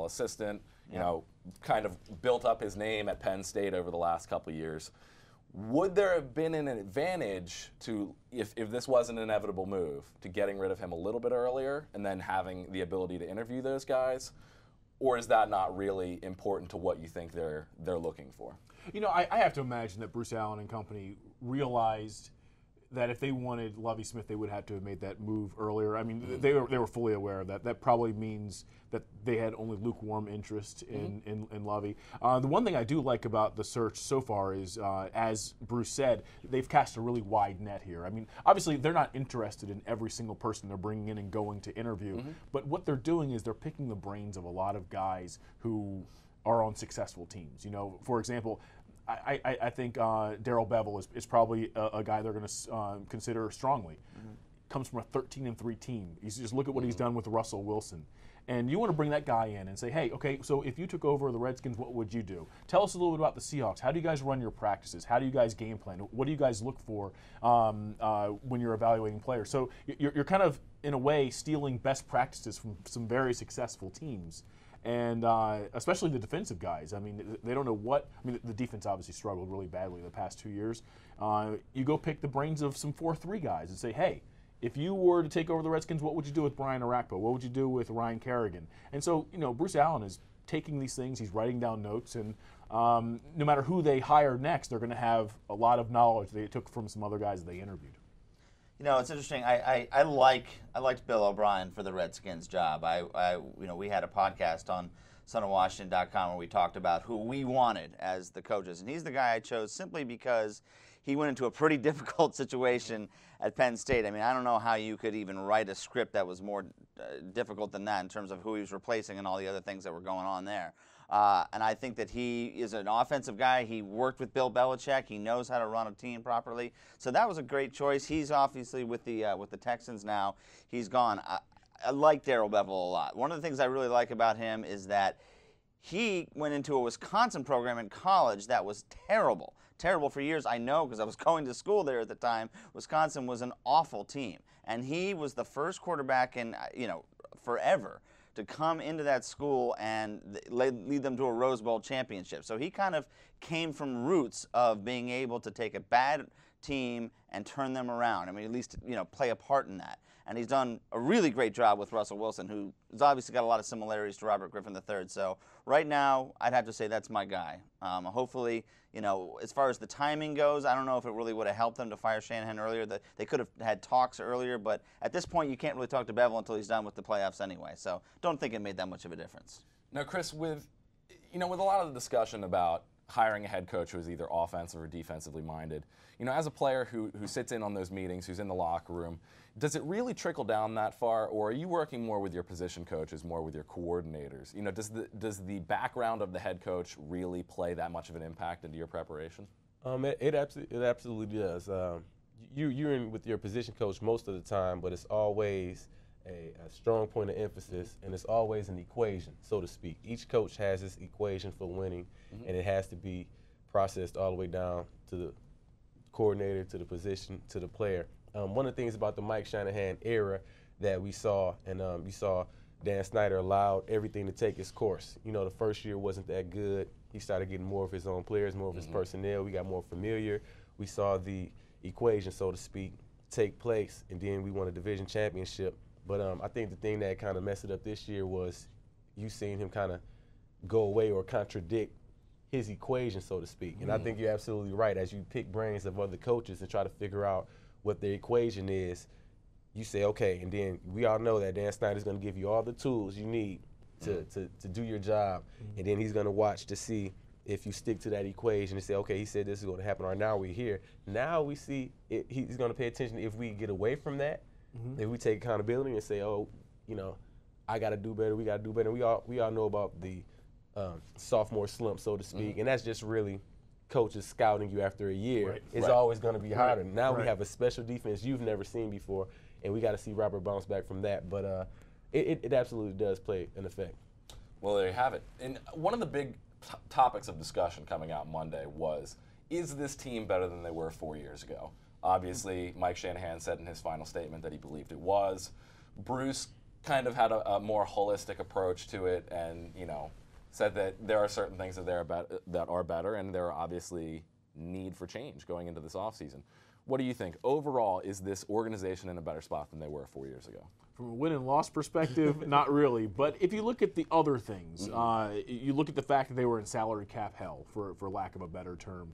personnel assistant, you know, kind of built up his name at Penn State over the last couple of years. Would there have been an advantage to, if this was an inevitable move, to getting rid of him a little bit earlier and then having the ability to interview those guys? Or is that not really important to what you think they're looking for? You know, I have to imagine that Bruce Allen and company realized that if they wanted Lovie Smith, they would have to have made that move earlier. I mean, they were fully aware of that. That probably means that they had only lukewarm interest in Lovie. The one thing I do like about the search so far is, as Bruce said, they've cast a really wide net here. I mean, obviously they're not interested in every single person they're bringing in and going to interview, but what they're doing is they're picking the brains of a lot of guys who are on successful teams. You know, for example, I think Darrell Bevell is probably a guy they're going to consider strongly. Comes from a 13-3 team. You just look at what he's done with Russell Wilson. And you want to bring that guy in and say, hey, okay, so if you took over the Redskins, what would you do? Tell us a little bit about the Seahawks. How do you guys run your practices? How do you guys game plan? What do you guys look for when you're evaluating players? So you're kind of, in a way, stealing best practices from some very successful teams. And especially the defensive guys. I mean, they don't know what. I mean, the defense obviously struggled really badly the past 2 years. You go pick the brains of some 4-3 guys and say, hey, if you were to take over the Redskins, what would you do with Brian Orakpo? What would you do with Ryan Kerrigan? And so, you know, Bruce Allen is taking these things. He's writing down notes. And no matter who they hire next, they're going to have a lot of knowledge they took from some other guys they interviewed. You know, it's interesting. I liked Bill O'Brien for the Redskins job. You know, we had a podcast on sonofwashington.com where we talked about who we wanted as the coaches, and he's the guy I chose simply because he went into a pretty difficult situation at Penn State. I mean, I don't know how you could even write a script that was more difficult than that in terms of who he was replacing and all the other things that were going on there. And I think that he is an offensive guy. He worked with Bill Belichick. He knows how to run a team properly. So that was a great choice. He's obviously with the Texans now. He's gone. I like Darrell Bevell a lot. One of the things I really like about him is that he went into a Wisconsin program in college that was terrible. Terrible for years, I know, because I was going to school there at the time. Wisconsin was an awful team. And he was the first quarterback in, you know, forever to come into that school and lead them to a Rose Bowl championship. So he kind of came from roots of being able to take a bad team and turn them around. I mean, at least, you know, play a part in that. And he's done a really great job with Russell Wilson, who has obviously got a lot of similarities to Robert Griffin III. So right now, I'd have to say that's my guy. Hopefully, you know, as far as the timing goes, I don't know if it really would have helped them to fire Shanahan earlier. They could have had talks earlier, but at this point, you can't really talk to Bevell until he's done with the playoffs anyway. So don't think it made that much of a difference. Now, Chris, with a lot of the discussion about hiring a head coach who is either offensive or defensively minded, you know, as a player who sits in on those meetings, who's in the locker room, does it really trickle down that far, or are you working more with your position coaches, more with your coordinators? You know, does the background of the head coach really play that much of an impact into your preparation? It absolutely does. You're in with your position coach most of the time, but it's always a strong point of emphasis, and it's always an equation, so to speak. Each coach has this equation for winning, and it has to be processed all the way down to the coordinator, to the position, to the player. One of the things about the Mike Shanahan era that we saw, and you saw Dan Snyder allowed everything to take its course. You know, the first year wasn't that good. He started getting more of his own players, more of his personnel. We got more familiar. We saw the equation, so to speak, take place, and then we won a division championship. But I think the thing that kind of messed it up this year was you seeing him kind of go away or contradict his equation, so to speak. And I think you're absolutely right. As you pick brains of other coaches and try to figure out what their equation is, you say, okay, and then we all know that Dan Snyder's going to give you all the tools you need to do your job, and then he's going to watch to see if you stick to that equation and say, okay, he said this is going to happen, or now we're here. Now we see he's going to pay attention if we get away from that, if we take accountability and say, oh, you know, I got to do better, we got to do better. We all know about the sophomore slump, so to speak, and that's just really coaches scouting you after a year. It's always going to be harder. Now we have a special defense you've never seen before, and we got to see Robert bounce back from that. But it absolutely does play an effect. Well, there you have it. And one of the big topics of discussion coming out Monday was, is this team better than they were 4 years ago? Obviously, Mike Shanahan said in his final statement that he believed it was. Bruce kind of had a more holistic approach to it, and said that there are certain things that are better, and there are obviously need for change going into this offseason. What do you think? Overall, is this organization in a better spot than they were 4 years ago? From a win and loss perspective, not really. But if you look at the other things, you look at the fact that they were in salary cap hell, for lack of a better term,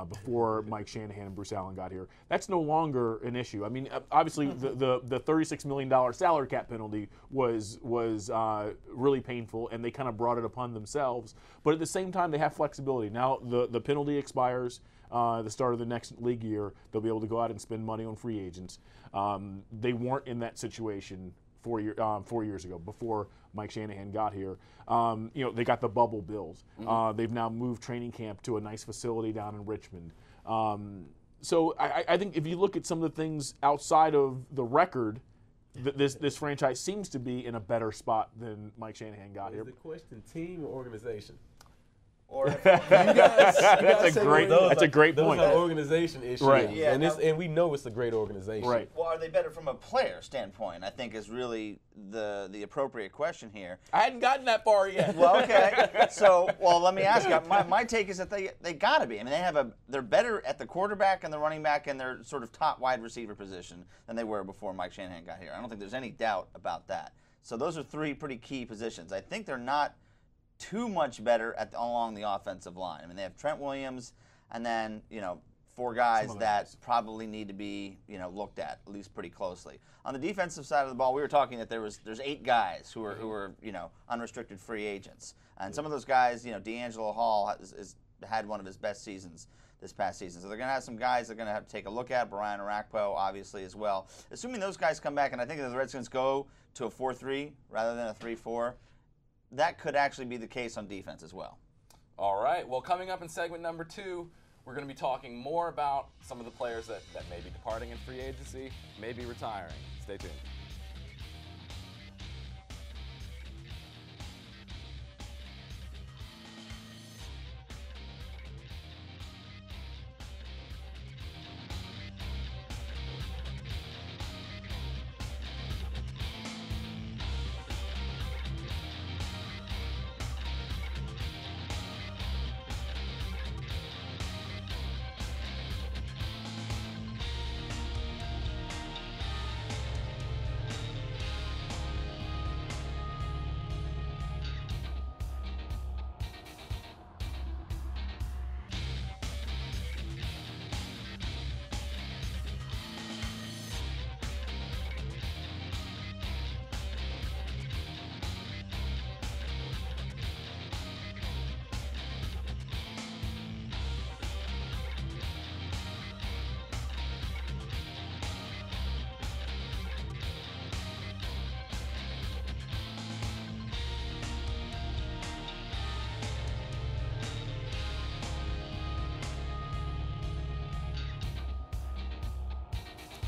before Mike Shanahan and Bruce Allen got here. That's no longer an issue. I mean, obviously, the $36 million salary cap penalty was really painful, and they kind of brought it upon themselves. But at the same time, they have flexibility. Now the penalty expires the start of the next league year. They'll be able to go out and spend money on free agents. They weren't in that situation 4 years ago, before Mike Shanahan got here. They got the bubble bills. They've now moved training camp to a nice facility down in Richmond. So I think if you look at some of the things outside of the record, this franchise seems to be in a better spot than Mike Shanahan got here. Is the question team or organization? Or That's a great point. Those are organization issues, Right. Yeah, and we know it's a great organization. Right. well, are they better from a player standpoint? I think is really the appropriate question here. I hadn't gotten that far yet. Well, okay. So, let me ask you. My take is that they got to be. I mean, they're better at the quarterback and the running back and their sort of top wide receiver position than they were before Mike Shanahan got here. I don't think there's any doubt about that. So those are three pretty key positions. I think they're not too much better along the offensive line. I mean, they have Trent Williams, and then four guys that probably need to be looked at least pretty closely. On the defensive side of the ball, we were talking that there's 8 guys who are unrestricted free agents, and some of those guys, D'Angelo Hall has had one of his best seasons this past season. So they're going to have some guys they're going to have to take a look at. Brian Arakpo, obviously, as well. Assuming those guys come back, and I think if the Redskins go to a 4-3 rather than a 3-4. That could actually be the case on defense as well. All right. Well, coming up in segment number 2, we're going to be talking more about some of the players that may be departing in free agency, may be retiring. Stay tuned.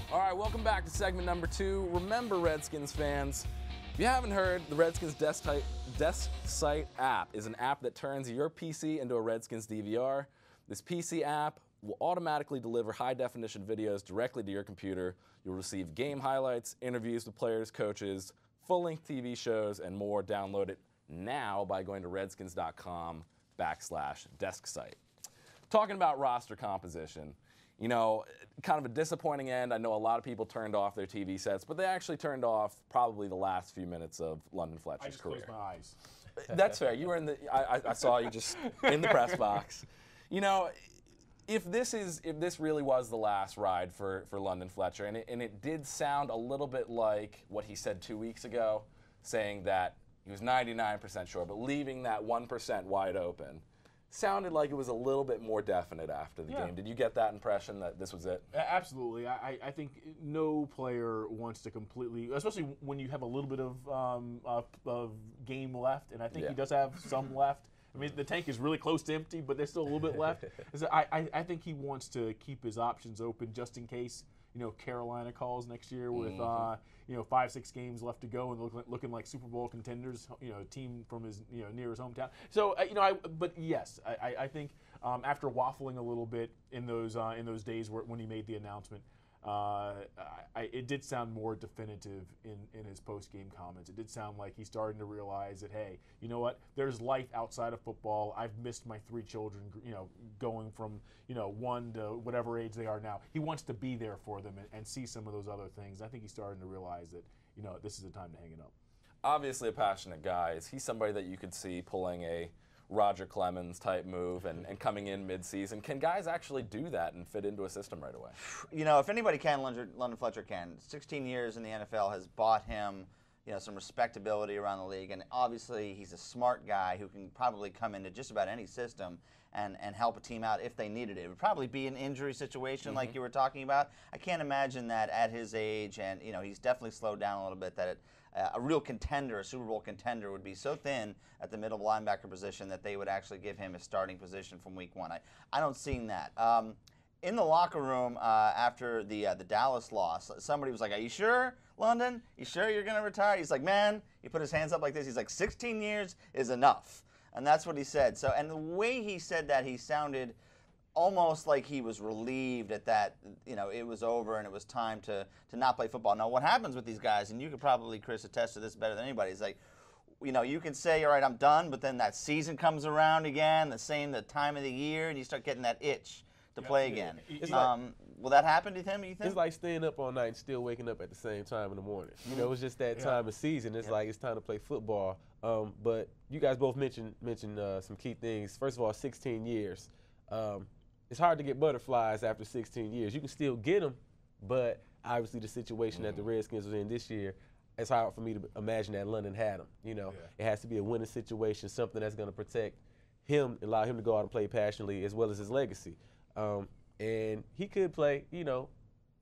All right, welcome back to segment number 2. Remember, Redskins fans, if you haven't heard, the Redskins Desk Site app is an app that turns your PC into a Redskins DVR. This PC app will automatically deliver high-definition videos directly to your computer. You'll receive game highlights, interviews with players, coaches, full-length TV shows, and more. Download it now by going to redskins.com/deskSite. Talking about roster composition, kind of a disappointing end. I know a lot of people turned off their TV sets, but they actually turned off probably the last few minutes of London Fletcher's career. I just closed my eyes. That's fair. You were in the. I saw you just in the press box. If this really was the last ride for London Fletcher, and it did sound a little bit like what he said 2 weeks ago, saying that he was 99% sure, but leaving that 1% wide open. Sounded like it was a little bit more definite after the game. Did you get that impression that this was it? Absolutely. I think no player wants to completely, especially when you have a little bit of game left, and I think he does have some left. I mean, the tank is really close to empty, but there's still a little bit left. So I think he wants to keep his options open just in case Carolina calls next year with 5-6 games left to go and looking like Super Bowl contenders, a team from his near his hometown. So but yes, I think after waffling a little bit in those days when he made the announcement, it did sound more definitive in his post-game comments. It did sound like he's starting to realize that, hey, you know what? There's life outside of football. I've missed my 3 children, going from, 1 to whatever age they are now. He wants to be there for them and see some of those other things. I think he's starting to realize that, this is the time to hang it up. Obviously a passionate guy. Is he somebody that you could see pulling a Roger Clemens type move and coming in mid-season? Can guys actually do that and fit into a system right away? If anybody can, London Fletcher can. 16 years in the NFL has bought him, some respectability around the league, and obviously he's a smart guy who can probably come into just about any system and help a team out if they needed it. It would probably be an injury situation like you were talking about. I can't imagine that at his age, and he's definitely slowed down a little bit, that a real contender, a Super Bowl contender, would be so thin at the middle linebacker position that they would actually give him a starting position from week 1. I don't see that. In the locker room after the Dallas loss, somebody was like, "Are you sure, London? You sure you're going to retire?" He's like, "Man," he put his hands up like this. He's like, 16 years is enough. And that's what he said. So, and the way he said that, he sounded almost like he was relieved at that, it was over and it was time to not play football. Now, what happens with these guys, and you could probably, Chris, attest to this better than anybody, is like, you can say, all right, I'm done, but then that season comes around again, the time of the year, and you start getting that itch to play again. Will that happen to him, you think? It's like staying up all night and still waking up at the same time in the morning. It's just that time of season. It's like it's time to play football. But you guys both mentioned some key things. First of all, 16 years. It's hard to get butterflies after 16 years. You can still get them, but obviously the situation that the Redskins was in this year, it's hard for me to imagine that London had them. It has to be a winning situation, something that's going to protect him, allow him to go out and play passionately, as well as his legacy. And he could play,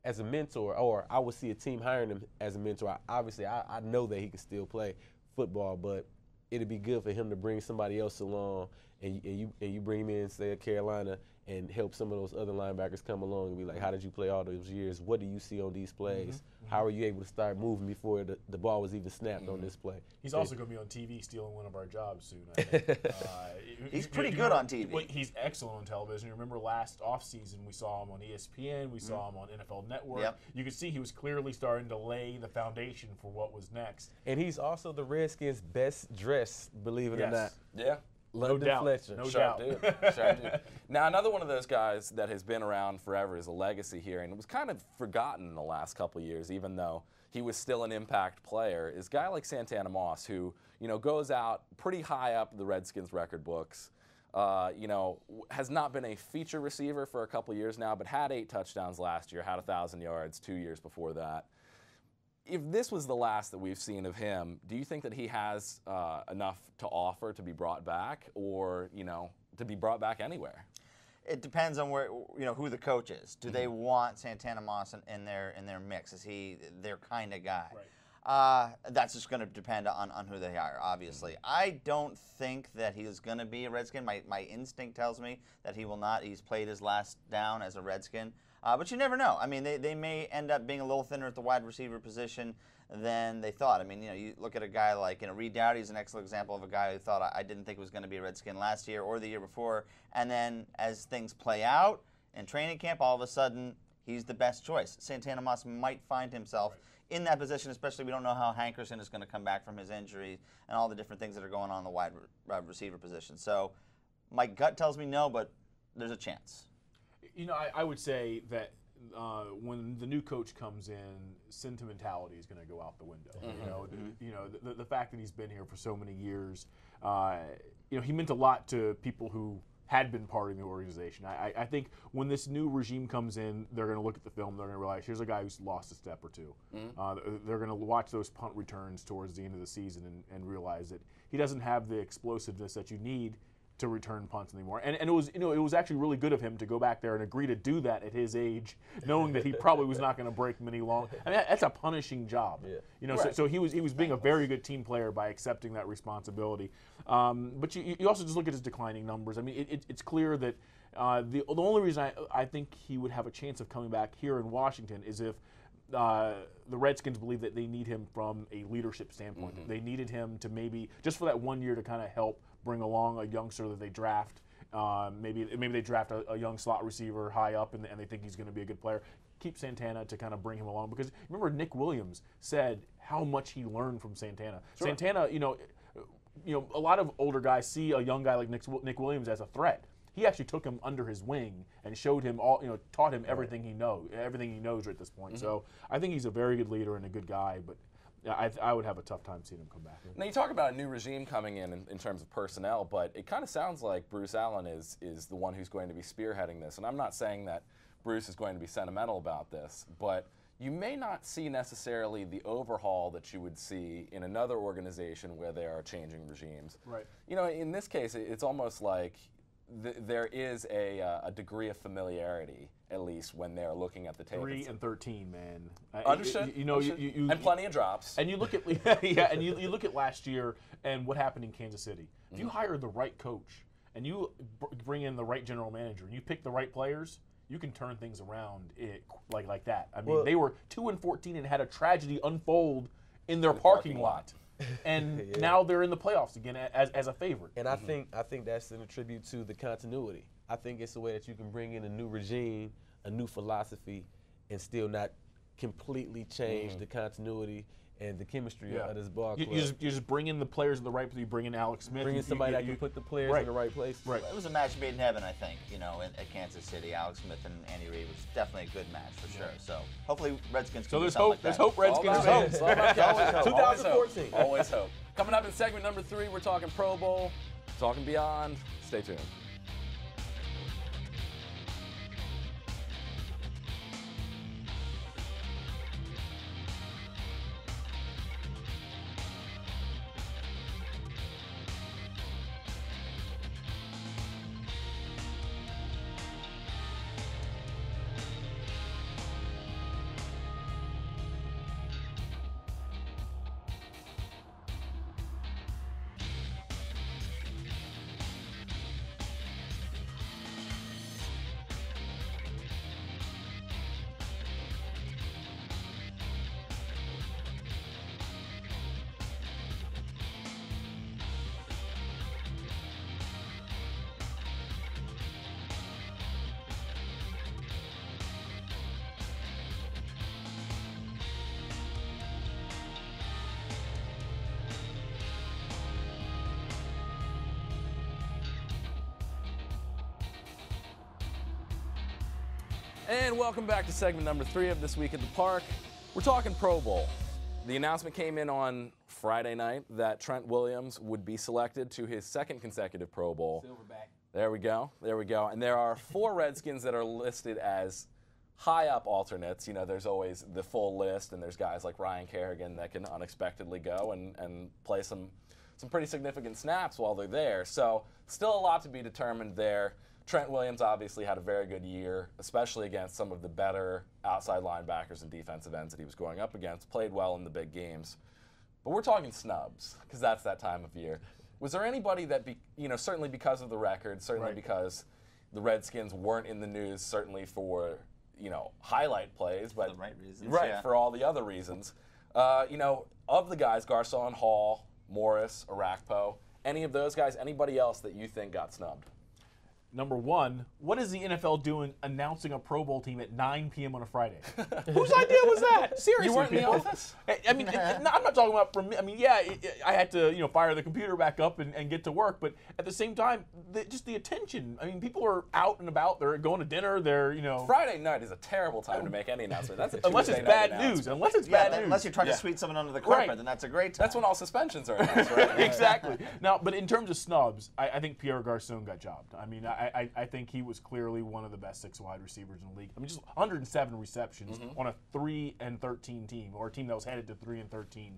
as a mentor, or I would see a team hiring him as a mentor. Obviously, I know that he can still play football, but it'd be good for him to bring somebody else along, and you bring him in, say, Carolina, and help some of those other linebackers come along and be like, how did you play all those years? What do you see on these plays? How are you able to start moving before the ball was even snapped on this play? He's also going to be on TV stealing one of our jobs soon, I think. He's pretty good on TV. He's excellent on television. You remember last offseason we saw him on ESPN. We saw him on NFL Network. Yep. You could see he was clearly starting to lay the foundation for what was next. And he's also the Redskins' best dressed, believe it or not. Yeah. London Fletcher. No doubt. Sharp dude. Now, another one of those guys that has been around forever is a legacy here, and was kind of forgotten in the last couple of years, even though he was still an impact player, is a guy like Santana Moss, who, goes out pretty high up the Redskins record books. Has not been a feature receiver for a couple of years now, but had 8 touchdowns last year, had 1,000 yards 2 years before that. If this was the last that we've seen of him, do you think that he has enough to offer to be brought back, or to be brought back anywhere? It depends on where who the coach is. Do they want Santana Moss in their mix? Is he their kind of guy? Right. That's just going to depend on who they hire, obviously. I don't think that he is going to be a Redskin. My instinct tells me that he will not. He's played his last down as a Redskin. But you never know. I mean, they may end up being a little thinner at the wide receiver position than they thought. I mean, you look at a guy like, Reed Dowdy's an excellent example of a guy who thought I didn't think was going to be a Redskin last year or the year before. And then as things play out in training camp, all of a sudden, he's the best choice. Santana Moss might find himself in that position, especially we don't know how Hankerson is going to come back from his injury and all the different things that are going on in the wide receiver position. So my gut tells me no, but there's a chance. I would say that when the new coach comes in, sentimentality is going to go out the window. The fact that he's been here for so many years, he meant a lot to people who had been part of the organization. I think when this new regime comes in, they're going to look at the film, they're going to realize here's a guy who's lost a step or two. They're going to watch those punt returns towards the end of the season and realize that he doesn't have the explosiveness that you need to return punts anymore. And it was actually really good of him to go back there and agree to do that at his age, knowing that he probably was not going to break many long. I mean, that's a punishing job. Yeah. So he was being a very good team player by accepting that responsibility. But you also just look at his declining numbers. I mean, it's clear that the only reason I think he would have a chance of coming back here in Washington is if the Redskins believe that they need him from a leadership standpoint. They needed him to maybe, just for that 1 year, to kind of help bring along a youngster that they draft Maybe they draft a young slot receiver high up, and they think he's going to be a good player. Keep Santana to kind of bring him along, because remember Nick Williams said how much he learned from Santana. Sure. Santana, a lot of older guys see a young guy like Nick Williams as a threat. He actually took him under his wing and showed him taught him everything he knows at this point. So I think he's a very good leader and a good guy, but I would have a tough time seeing him come back. Now you talk about a new regime coming in terms of personnel, but it kind of sounds like Bruce Allen is the one who's going to be spearheading this. And I'm not saying that Bruce is going to be sentimental about this, but you may not see necessarily the overhaul that you would see in another organization where they are changing regimes. Right. In this case, it's almost like there is a degree of familiarity, at least when they're looking at the tape. 3 and 13, man. Understood. And plenty of drops. And you look at and you look at last year and what happened in Kansas City. If you hire the right coach and you bring in the right general manager and you pick the right players, you can turn things around like that. I mean, they were 2 and 14 and had a tragedy unfold in their parking lot. And now they're in the playoffs again as a favorite. And I think that's in a tribute to the continuity. I think it's a way that you can bring in a new regime, a new philosophy, and still not completely change the continuity and the chemistry of this ball club. You just bring in the players in the right place. You bring in Alex Smith. Bring in somebody that can put the players in the right place. Right. It was a match made in heaven, I think, at Kansas City. Alex Smith and Andy Reid was definitely a good match for sure. So hopefully Redskins can do something like that. There's hope, Redskins. There's always hope. 2014. Always hope. Coming up in segment number 3, we're talking Pro Bowl, talking beyond. Stay tuned. And welcome back to segment number 3 of This Week at the Park. We're talking Pro Bowl. The announcement came in on Friday night that Trent Williams would be selected to his 2nd consecutive Pro Bowl. Silverback. There we go. And there are 4 Redskins that are listed as high up alternates. There's always the full list, and there's guys like Ryan Kerrigan that can unexpectedly go and play some pretty significant snaps while they're there. So still a lot to be determined there. Trent Williams obviously had a very good year, especially against some of the better outside linebackers and defensive ends that he was going up against, played well in the big games. But we're talking snubs, because that's that time of year. Was there anybody that, certainly because of the record, certainly because the Redskins weren't in the news, certainly for, highlight plays, but for the right reasons, for all the other reasons. Of the guys, Garcon, Hall, Morris, Arakpo, any of those guys, anybody else that you think got snubbed? Number 1, what is the NFL doing announcing a Pro Bowl team at 9 p.m. on a Friday? Whose idea was that? Seriously. You weren't in the office? I mean, I'm not talking about from me. I mean, I had to, fire the computer back up and get to work, but at the same time, just the attention. I mean, people are out and about. They're going to dinner. They're, Friday night is a terrible time to make any announcement. That's a unless it's bad news. Unless it's bad news. Unless you're trying to sweep someone under the carpet, then that's a great time. That's when all suspensions are announced, right? Exactly. Now, but in terms of snubs, I think Pierre Garcon got jobbed. I mean, I think he was clearly one of the best 6 wide receivers in the league. I mean, just 107 receptions on a 3-13 team, or a team that was headed to 3-13.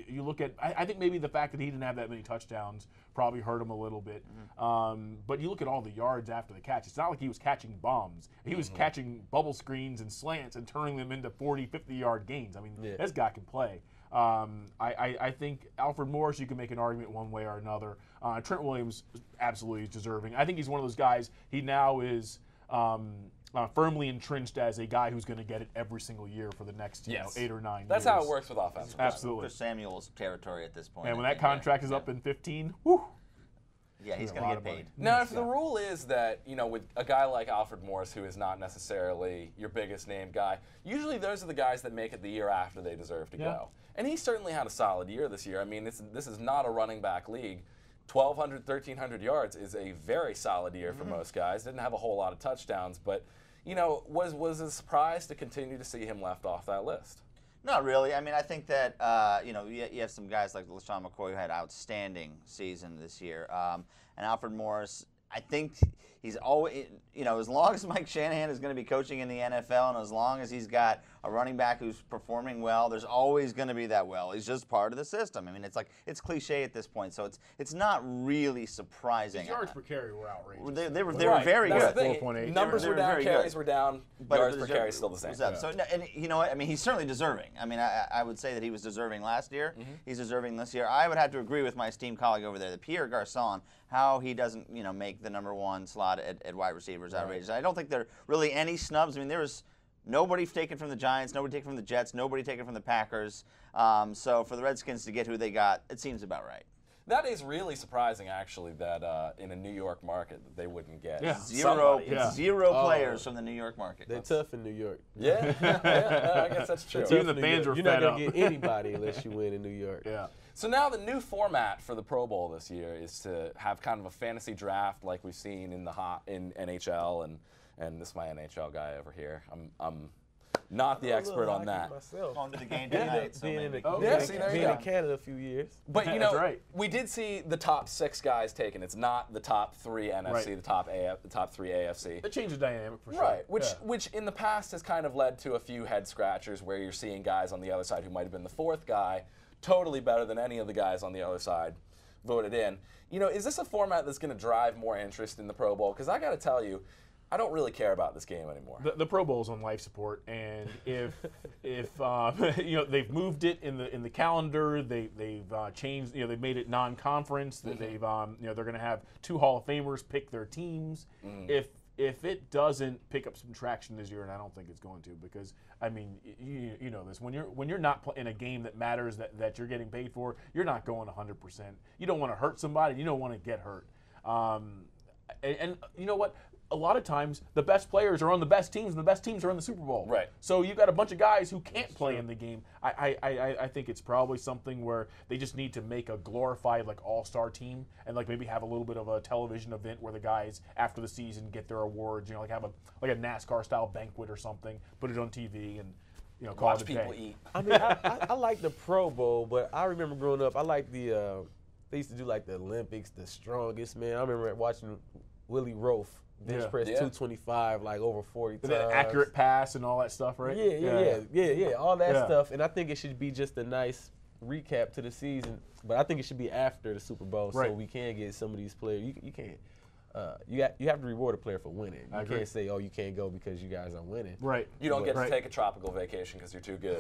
You look at, I think maybe the fact that he didn't have that many touchdowns probably hurt him a little bit. But you look at all the yards after the catch. It's not like he was catching bombs. He was catching bubble screens and slants and turning them into 40, 50-yard gains. I mean, this guy can play. I think Alfred Morris, you can make an argument one way or another. Trent Williams absolutely is deserving. I think he's one of those guys. He now is firmly entrenched as a guy who's going to get it every single year for the next 8 or 9 years. That's how it works with offense. Absolutely. Chris Samuel's territory at this point. And when that contract is up in 15, whew. Yeah, he's A going lot to of get money. paid. Now, if the rule is that, with a guy like Alfred Morris, who is not necessarily your biggest name guy, usually those are the guys that make it the year after they deserve to go. And he certainly had a solid year this year. I mean, this is not a running back league. 1,200, 1,300 yards is a very solid year for most guys. Didn't have a whole lot of touchdowns, but, was a surprise to continue to see him left off that list. Not really. I mean, I think that, you have some guys like LaShawn McCoy who had outstanding season this year. And Alfred Morris, I think he's always, as long as Mike Shanahan is going to be coaching in the NFL and as long as he's got a running back who's performing well, there's always going to be that he's just part of the system. I mean, it's cliche at this point, so it's not really surprising. His yards per carry were outrageous. They were very good. 4.8. Numbers were down, carries were down, yards per carry still the same. So, and you know what? I mean, he's certainly deserving. I mean, I would say that he was deserving last year. He's deserving this year. I would have to agree with my esteemed colleague over there, the Pierre Garcon, how he doesn't, make the -- slot at wide receiver is outrageous. I don't think there are really any snubs. I mean, there was nobody taken from the Giants, nobody taken from the Jets, nobody taken from the Packers. So for the Redskins to get who they got, it seems about right. That is really surprising, actually, that in a New York market that they wouldn't get Zero somebody. players from the New York market. They're tough in New York. Yeah, I guess that's true. Even the fans are You're fed not up. going to get anybody unless you win in New York. Yeah. So now the new format for the Pro Bowl this year is to have kind of a fantasy draft like we've seen in NHL, and this is my NHL guy over here. I'm not the expert on that. Going to the game tonight. Being in Canada a few years. But That's right. we did see the top 6 guys taken. It's not the top 3 NFC, Right. the top 3 AFC. It changed the dynamic for sure. Right, which in the past has kind of led to a few head scratchers where you're seeing guys on the other side who might have been the 4th guy, totally better than any of the guys on the other side, voted in. Is this a format that's going to drive more interest in the Pro Bowl? Because I got to tell you, I don't really care about this game anymore. The Pro Bowl is on life support, and if they've moved it in the calendar, they've changed. They've made it non-conference. They've they're going to have 2 Hall of Famers pick their teams. If it doesn't pick up some traction this year, and I don't think it's going to, because I mean, you know this, when you're not in a game that matters that you're getting paid for, you're not going 100%. You don't want to hurt somebody. You don't want to get hurt. And you know what? A lot of times, the best players are on the best teams, and the best teams are in the Super Bowl. Right. So you've got a bunch of guys who can't play in the game. I think it's probably something where they just need to make a glorified all-star team, and maybe have a little bit of a television event where the guys after the season get their awards. Have a NASCAR-style banquet or something. Put it on TV and call Watch it a people day. eat. I mean, I like the Pro Bowl, but I remember growing up, I like the they used to do the Olympics, the strongest man. I remember watching Willie Roaf bench press 225 over 40 times. The accurate pass and all that stuff, right? Yeah, all that stuff. And I think it should be just a nice recap to the season, but I think it should be after the Super Bowl so we can get some of these players. You can't. You have to reward a player for winning. You can't say, oh, you can't go because you guys are winning. Right. You don't get to take a tropical vacation because you're too good.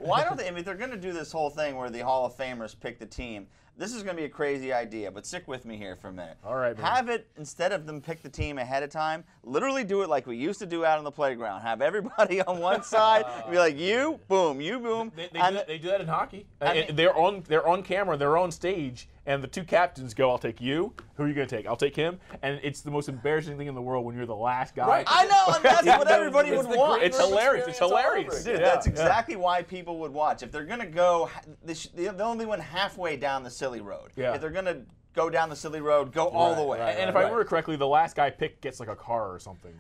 Why don't they? I mean, they're going to do this whole thing where the Hall of Famers pick the team. This is going to be a crazy idea, but stick with me here for a minute. All right, man. Have it, instead of them pick the team ahead of time, literally do it like we used to do out on the playground. Have everybody on one side and be like, you, boom, you, boom. They do that in hockey. They're on camera, they're on stage, and the 2 captains go, I'll take you. Who are you going to take? I'll take him. And it's the most embarrassing thing in the world when you're the last guy. Right. I know, and that's what everybody would want. It's hilarious. It's hilarious. Dude, that's exactly why people would watch. If they're going to go, they'll only win halfway down the silly road. Yeah. If they're going to go down the silly road, go all the way. And if I remember correctly, the last guy picked gets a car or something,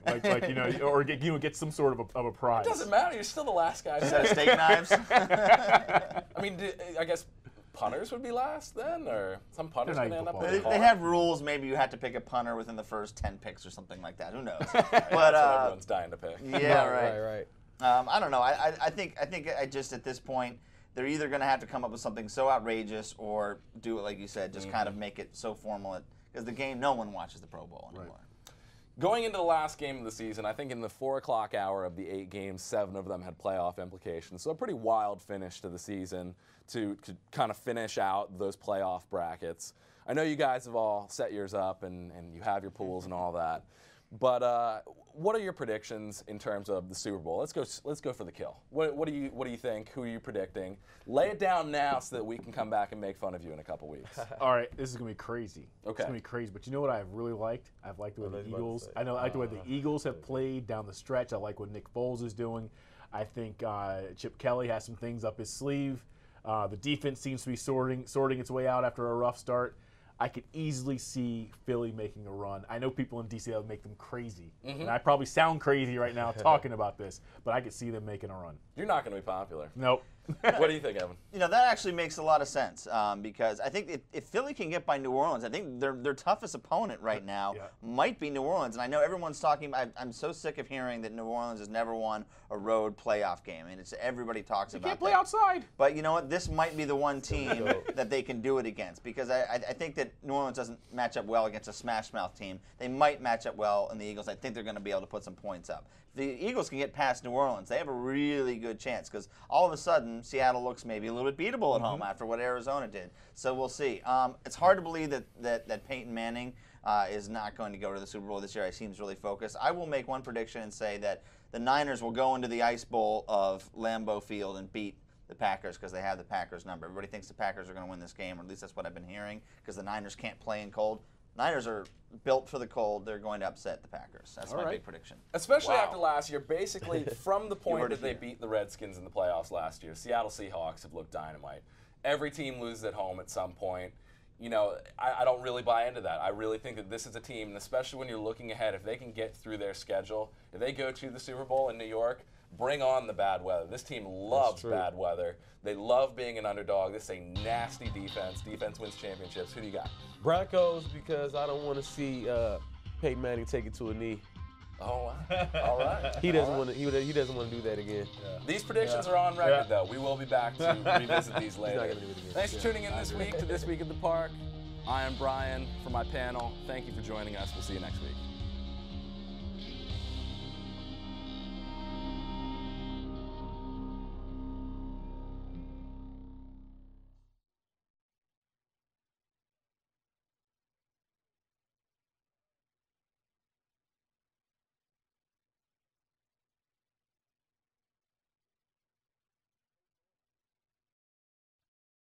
or gets some sort of a prize. It doesn't matter. You're still the last guy. Set of steak knives. I mean, I guess punters would be last then, or some punters They're going not to end up equal with a car. They have rules. Maybe you had to pick a punter within the first 10 picks or something like that. Who knows? But That's what everyone's dying to pick. yeah, right. Right. I don't know. I think I just at this point they're either going to have to come up with something so outrageous or do it like you said, just kind of make it so formal because the game, no one watches the Pro Bowl anymore. Right. Going into the last game of the season, I think in the 4 o'clock hour of the 8 games, 7 of them had playoff implications. So a pretty wild finish to the season to kind of finish out those playoff brackets. I know you guys have all set yours up and you have your pools and all that. But what are your predictions in terms of the Super Bowl? Let's go for the kill. What do you think? Who are you predicting? Lay it down now so that we can come back and make fun of you in a couple weeks. All right, this is gonna be crazy. Okay. It's gonna be crazy. But you know what I've really liked? I've liked the way the Eagles. I like the way the Eagles have played down the stretch. I like what Nick Foles is doing. I think Chip Kelly has some things up his sleeve. The defense seems to be sorting its way out after a rough start. I could easily see Philly making a run. I know people in DC that would make them crazy. And I probably sound crazy right now talking about this, but I could see them making a run. You're not going to be popular. Nope. What do you think, Evan? You know, that actually makes a lot of sense because I think if Philly can get by New Orleans, I think their toughest opponent right now might be New Orleans. And I know everyone's talking. I'm so sick of hearing that New Orleans has never won a road playoff game. I mean, everybody talks about. You can't play outside. But you know what? This might be the one team that they can do it against because I think that New Orleans doesn't match up well against a smash mouth team. They might match up well in the Eagles. I think they're going to be able to put some points up. If the Eagles can get past New Orleans, they have a really good chance because all of a sudden Seattle looks maybe a little bit beatable at home after what Arizona did. So we'll see. It's hard to believe that Peyton Manning is not going to go to the Super Bowl this year. He seems really focused. I will make one prediction and say that the Niners will go into the Ice Bowl of Lambeau Field and beat the Packers because they have the Packers number. Everybody thinks the Packers are going to win this game, or at least that's what I've been hearing, because the Niners can't play in cold. Niners are built for the cold. They're going to upset the Packers. That's my big prediction. Especially after last year, basically from the point that they beat the Redskins in the playoffs last year, Seattle Seahawks have looked dynamite. Every team loses at home at some point. You know, I don't really buy into that. I really think that this is a team, and especially when you're looking ahead, if they can get through their schedule, if they go to the Super Bowl in New York, bring on the bad weather. This team loves bad weather. They love being an underdog. This is a nasty defense. Defense wins championships. Who do you got? Broncos, because I don't want to see Peyton Manning take it to a knee. Oh, all right. He doesn't want to. He doesn't want to do that again. These predictions are on record, though. We will be back to revisit these later. He's not gonna do it again. Thanks for tuning in this week to This Week at the Park. I am Brian for my panel. Thank you for joining us. We'll see you next week.